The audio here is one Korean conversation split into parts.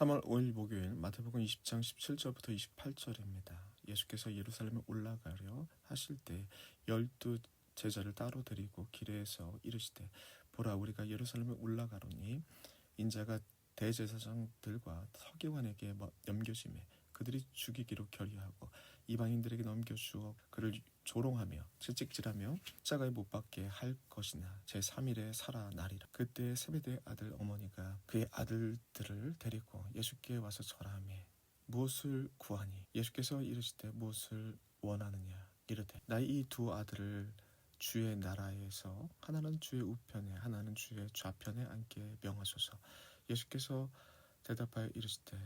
3월 5일 목요일 마태복음 20장 17절부터 28절입니다. 예수께서 예루살렘에 올라가려 하실 때 12 제자를 따로 데리고 길에서 이르시되 보라 우리가 예루살렘에 올라가노니 인자가 대제사장들과 서기관에게 넘겨지매 그들이 죽이기로 결의하고 이방인들에게 넘겨주어 그를 조롱하며 채찍질하며 십자가에 못 박게 할 것이나 제3일에 살아나리라. 그때 세베대의 아들 어머니가 그의 아들들을 데리고 예수께 와서 절하며 무엇을 구하니 예수께서 이르시되 무엇을 원하느냐 이르되 나의 이 두 아들을 주의 나라에서 하나는 주의 우편에 하나는 주의 좌편에 앉게 명하소서. 예수께서 대답하여 이르시되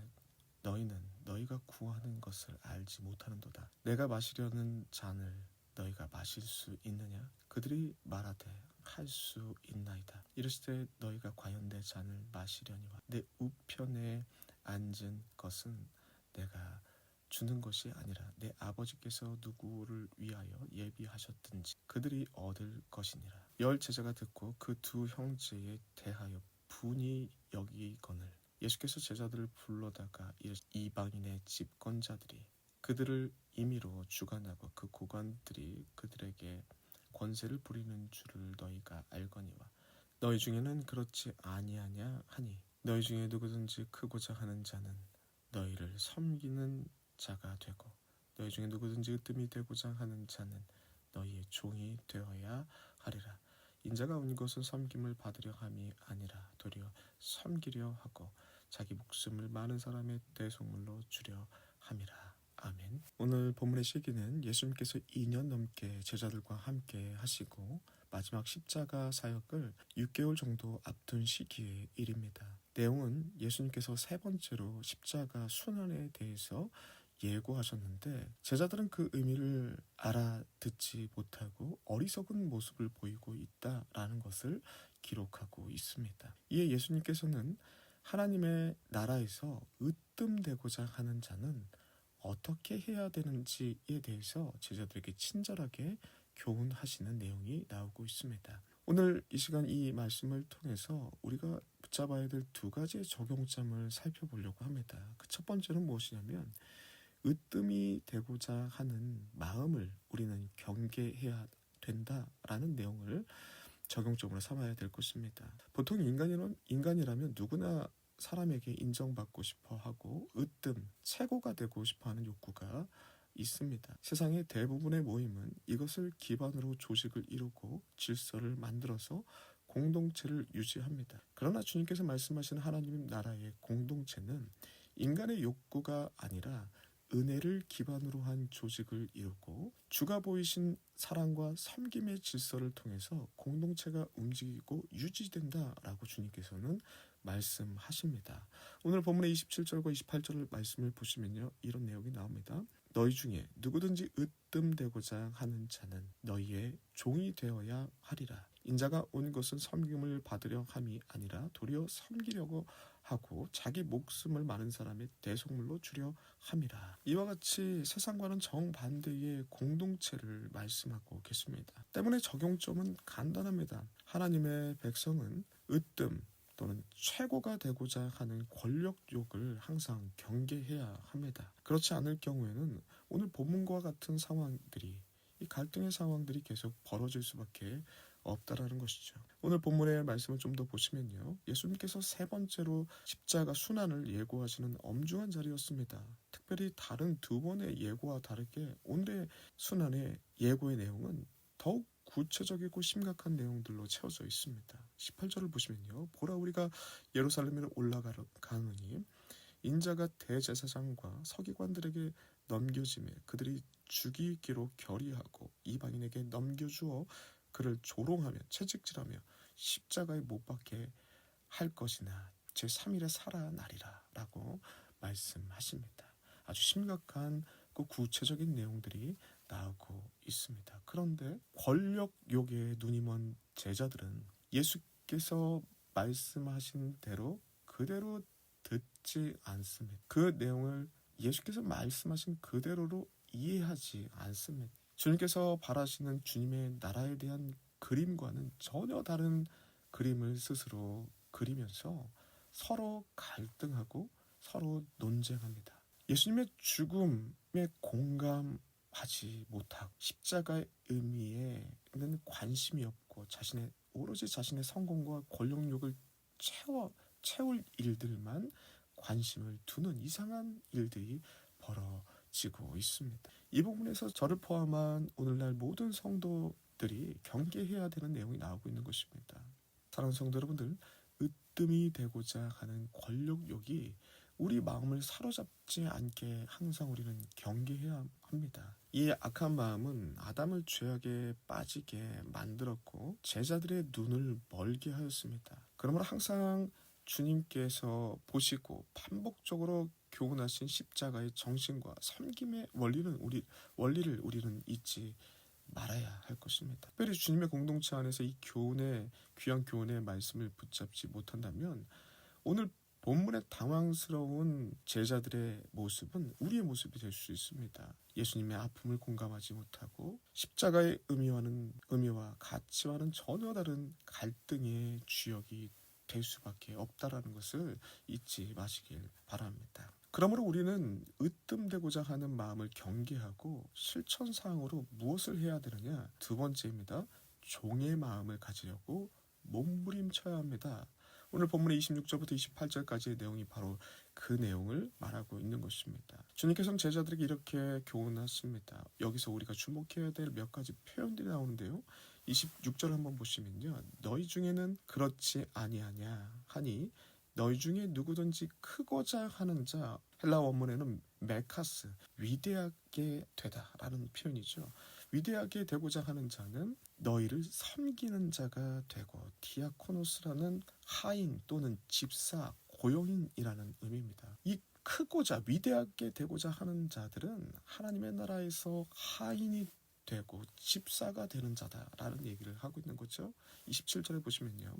너희는 너희가 구하는 것을 알지 못하는도다. 내가 마시려는 잔을 너희가 마실 수 있느냐? 그들이 말하되 할 수 있나이다. 이르시되 너희가 과연 내 잔을 마시려니와 내 우편에 앉은 것은 내가 주는 것이 아니라 내 아버지께서 누구를 위하여 예비하셨든지 그들이 얻을 것이니라. 열 제자가 듣고 그 두 형제에 대하여 분이 여기거늘 예수께서 제자들을 불러다가 이방인의 집권자들이 그들을 임의로 주관하고 그 고관들이 그들에게 권세를 부리는 줄을 너희가 알거니와 너희 중에는 그렇지 아니하냐 하니 너희 중에 누구든지 크고자 하는 자는 너희를 섬기는 자가 되고 너희 중에 누구든지 으뜸이 되고자 하는 자는 너희의 종이 되어야 하리라. 인자가 온 것은 섬김을 받으려 함이 아니라 도리어 섬기려 하고 자기 목숨을 많은 사람의 대속물로 주려 함이라. 아멘. 오늘 본문의 시기는 예수님께서 2년 넘게 제자들과 함께 하시고 마지막 십자가 사역을 6개월 정도 앞둔 시기의 일입니다. 내용은 예수님께서 세 번째로 십자가 순환에 대해서 예고하셨는데 제자들은 그 의미를 알아듣지 못하고 어리석은 모습을 보이고 있다라는 것을 기록하고 있습니다. 이에 예수님께서는 하나님의 나라에서 으뜸되고자 하는 자는 어떻게 해야 되는지에 대해서 제자들에게 친절하게 교훈하시는 내용이 나오고 있습니다. 오늘 이 시간 이 말씀을 통해서 우리가 붙잡아야 될 두 가지의 적용점을 살펴보려고 합니다. 그 첫 번째는 무엇이냐면 으뜸이 되고자 하는 마음을 우리는 경계해야 된다라는 내용을 적용점으로 삼아야 될 것입니다. 보통 인간이라면 누구나 사람에게 인정받고 싶어 하고 으뜸, 최고가 되고 싶어 하는 욕구가 있습니다. 세상의 대부분의 모임은 이것을 기반으로 조직을 이루고 질서를 만들어서 공동체를 유지합니다. 그러나 주님께서 말씀하시는 하나님 나라의 공동체는 인간의 욕구가 아니라 은혜를 기반으로 한 조직을 이루고 주가 보이신 사랑과 섬김의 질서를 통해서 공동체가 움직이고 유지된다라고 주님께서는 말씀하십니다. 오늘 본문의 27절과 28절 말씀을 보시면요. 이런 내용이 나옵니다. 너희 중에 누구든지 으뜸되고자 하는 자는 너희의 종이 되어야 하리라. 인자가 온 것은 섬김을 받으려 함이 아니라 도리어 섬기려고 하고 자기 목숨을 많은 사람의 대속물로 주려 함이라. 이와 같이 세상과는 정반대의 공동체를 말씀하고 계십니다. 때문에 적용점은 간단합니다. 하나님의 백성은 으뜸 또는 최고가 되고자 하는 권력욕을 항상 경계해야 합니다. 그렇지 않을 경우에는 오늘 본문과 같은 상황들이 이 갈등의 상황들이 계속 벌어질 수밖에 없다라는 것이죠. 오늘 본문의 말씀을 좀 더 보시면요. 예수님께서 세 번째로 십자가 순환을 예고하시는 엄중한 자리였습니다. 특별히 다른 두 번의 예고와 다르게 오늘의 순환의 예고의 내용은 더욱 구체적이고 심각한 내용들로 채워져 있습니다. 18절을 보시면요. 보라 우리가 예루살렘으로 올라가노니 인자가 대제사장과 서기관들에게 넘겨지매 그들이 죽이기로 결의하고 이방인에게 넘겨주어 그를 조롱하며 채찍질하며 십자가에 못 박게 할 것이나 제3일에 살아나리라 라고 말씀하십니다. 아주 심각한 그 구체적인 내용들이 나오고 있습니다. 그런데 권력욕에 눈이 먼 제자들은 예수께서 말씀하신 대로 그대로 듣지 않습니다. 그 내용을 예수께서 말씀하신 그대로로 이해하지 않습니다. 주님께서 바라시는 주님의 나라에 대한 그림과는 전혀 다른 그림을 스스로 그리면서 서로 갈등하고 서로 논쟁합니다. 예수님의 죽음에 공감하지 못하고 십자가의 의미에는 관심이 없고 오로지 자신의 성공과 권력욕을 채울 일들만 관심을 두는 이상한 일들이 벌어지고 있습니다. 이 부분에서 저를 포함한 오늘날 모든 성도들이 경계해야 되는 내용이 나오고 있는 것입니다. 사랑하는 성도 여러분들, 으뜸이 되고자 하는 권력욕이 우리 마음을 사로잡지 않게 항상 우리는 경계해야 합니다. 이 악한 마음은 아담을 죄악에 빠지게 만들었고 제자들의 눈을 멀게 하였습니다. 그러므로 항상 주님께서 보시고 반복적으로 교훈하신 십자가의 정신과 섬김의 원리를 우리는 잊지 말아야 할 것입니다. 특별히 주님의 공동체 안에서 이 귀한 교훈의 말씀을 붙잡지 못한다면 오늘 본문의 당황스러운 제자들의 모습은 우리의 모습이 될 수 있습니다. 예수님의 아픔을 공감하지 못하고 십자가의 의미와 가치와는 전혀 다른 갈등의 주역이 될 수밖에 없다라는 것을 잊지 마시길 바랍니다. 그러므로 우리는 으뜸되고자 하는 마음을 경계하고 실천사항으로 무엇을 해야 되느냐? 두 번째입니다. 종의 마음을 가지려고 몸부림쳐야 합니다. 오늘 본문의 26절부터 28절까지의 내용이 바로 그 내용을 말하고 있는 것입니다. 주님께서는 제자들에게 이렇게 교훈하십니다. 여기서 우리가 주목해야 될 몇 가지 표현들이 나오는데요. 26절 한번 보시면요. 너희 중에는 그렇지 아니하냐 하니 너희 중에 누구든지 크고자 하는 자, 헬라 원문에는 메카스, 위대하게 되다라는 표현이죠. 위대하게 되고자 하는 자는 너희를 섬기는 자가 되고 디아코노스라는 하인 또는 집사, 고용인이라는 의미입니다. 이 크고자 위대하게 되고자 하는 자들은 하나님의 나라에서 하인이 되고 집사가 되는 자다라는 얘기를 하고 있는 거죠. 27절에 보시면요.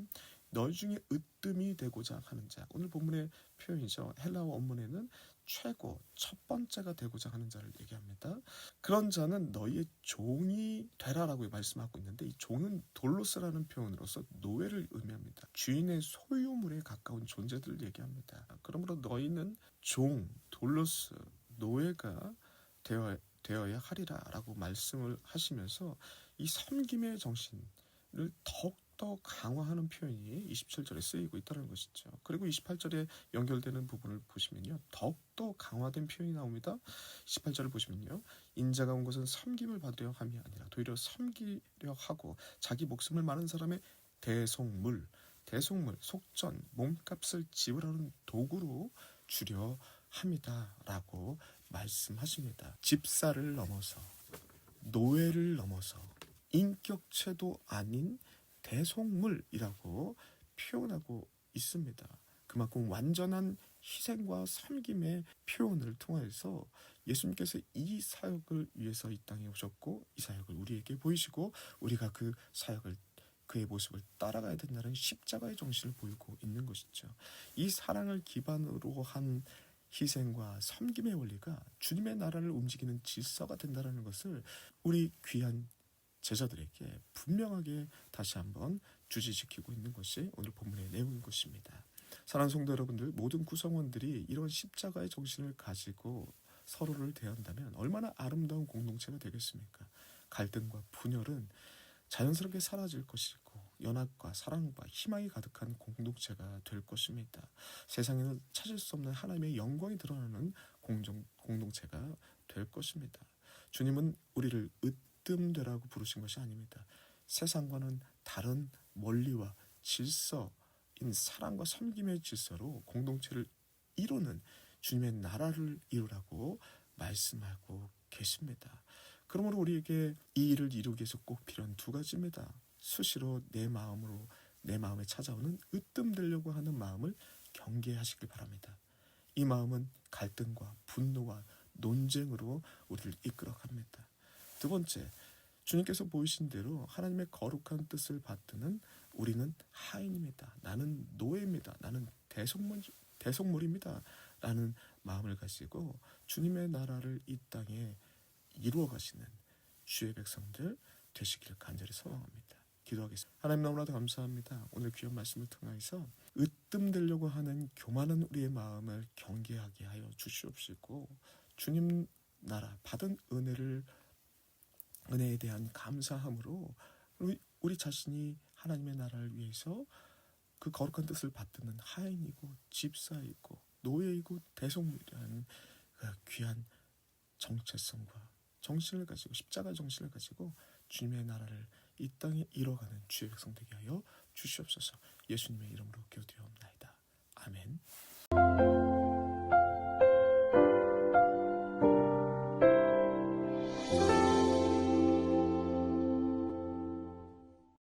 너희 중에 으뜸이 되고자 하는 자, 오늘 본문의 표현이죠. 헬라어 원문에는 최고, 첫 번째가 되고자 하는 자를 얘기합니다. 그런 자는 너희의 종이 되라라고 말씀하고 있는데 이 종은 돌로스라는 표현으로서 노예를 의미합니다. 주인의 소유물에 가까운 존재들을 얘기합니다. 그러므로 너희는 종, 돌로스, 노예가 되어야 하리라라고 말씀을 하시면서 이 섬김의 정신을 더욱더 강화하는 표현이 27절에 쓰이고 있다는 것이죠. 그리고 28절에 연결되는 부분을 보시면요. 더욱더 강화된 표현이 나옵니다. 28절을 보시면요. 인자가 온 것은 섬김을 받으려 함이 아니라 도리어 섬기려 하고 자기 목숨을 많은 사람의 대속물, 속전, 몸값을 지불하는 도구로 주려 합니다라고 말씀하십니다. 집사를 넘어서 노예를 넘어서 인격체도 아닌 대속물이라고 표현하고 있습니다. 그만큼 완전한 희생과 섬김의 표현을 통해서 예수님께서 이 사역을 위해서 이 땅에 오셨고 이 사역을 우리에게 보이시고 우리가 그의 모습을 따라가야 된다는 십자가의 정신을 보이고 있는 것이죠. 이 사랑을 기반으로 한 희생과 섬김의 원리가 주님의 나라를 움직이는 질서가 된다는 것을 우리 귀한 제자들에게 분명하게 다시 한번 주지시키고 있는 것이 오늘 본문의 내용인 것입니다. 사랑하는 성도 여러분들, 모든 구성원들이 이런 십자가의 정신을 가지고 서로를 대한다면 얼마나 아름다운 공동체가 되겠습니까? 갈등과 분열은 자연스럽게 사라질 것이고 연합과 사랑과 희망이 가득한 공동체가 될 것입니다. 세상에는 찾을 수 없는 하나님의 영광이 드러나는 공동체가 될 것입니다. 주님은 우리를 으뜸되라고 부르신 것이 아닙니다. 세상과는 다른 원리와 질서인 사랑과 섬김의 질서로 공동체를 이루는 주님의 나라를 이루라고 말씀하고 계십니다. 그러므로 우리에게 이 일을 이루기 위해서 꼭 필요한 두 가지입니다. 수시로 내 마음에 찾아오는 으뜸되려고 하는 마음을 경계하시길 바랍니다. 이 마음은 갈등과 분노와 논쟁으로 우리를 이끌어갑니다. 두 번째, 주님께서 보이신 대로 하나님의 거룩한 뜻을 받드는 우리는 하인입니다. 나는 노예입니다. 나는 대속물입니다. 라는 마음을 가지고 주님의 나라를 이 땅에 이루어 가시는 주의 백성들 되시기를 간절히 소망합니다. 기도하겠습니다. 하나님 너무나도 감사합니다. 오늘 귀한 말씀을 통해서 으뜸되려고 하는 교만한 우리의 마음을 경계하게 하여 주시옵시고 주님 나라 받은 은혜에 대한 감사함으로 우리 자신이 하나님의 나라를 위해서 그 거룩한 뜻을 받드는 하인이고 집사이고 노예이고 대속물이라는 그 귀한 정체성과 정신을 가지고 십자가 정신을 가지고 주님의 나라를 이 땅에 이뤄가는 주의 백성 되게 하여 주시옵소서. 예수님의 이름으로 기도드리옵나이다. 아멘.